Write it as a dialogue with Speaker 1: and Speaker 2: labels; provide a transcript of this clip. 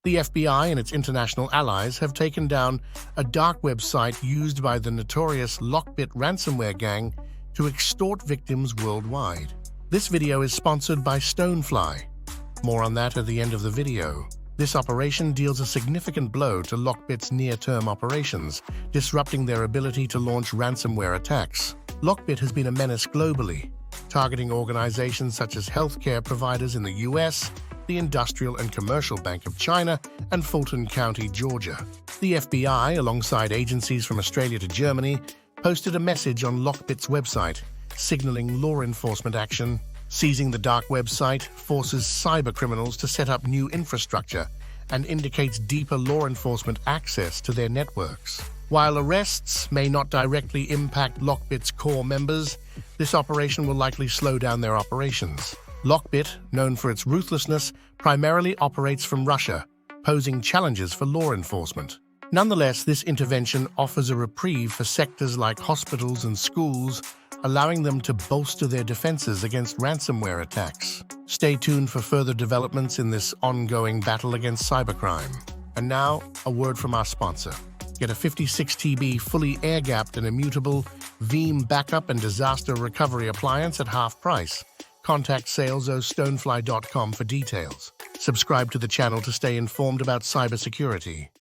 Speaker 1: The FBI and its international allies have taken down a dark website used by the notorious LockBit Ransomware gang to extort victims worldwide. This video is sponsored by Stonefly. More on that at the end of the video. This operation deals a significant blow to LockBit's near-term operations, disrupting their ability to launch ransomware attacks. LockBit has been a menace globally, targeting organizations such as healthcare providers in the US, the Industrial and Commercial Bank of China, and Fulton County, Georgia. The FBI, alongside agencies from Australia to Germany, posted a message on LockBit's website, signaling law enforcement action. Seizing the dark website forces cybercriminals to set up new infrastructure and indicates deeper law enforcement access to their networks. While arrests may not directly impact LockBit's core members, this operation will likely slow down their operations. LockBit, known for its ruthlessness, primarily operates from Russia, posing challenges for law enforcement. Nonetheless, this intervention offers a reprieve for sectors like hospitals and schools, allowing them to bolster their defenses against ransomware attacks. Stay tuned for further developments in this ongoing battle against cybercrime. And now, a word from our sponsor. Get a 56 TB fully air-gapped and immutable Veeam backup and disaster recovery appliance at half price. Contact sales@stonefly.com for details. Subscribe to the channel to stay informed about cybersecurity.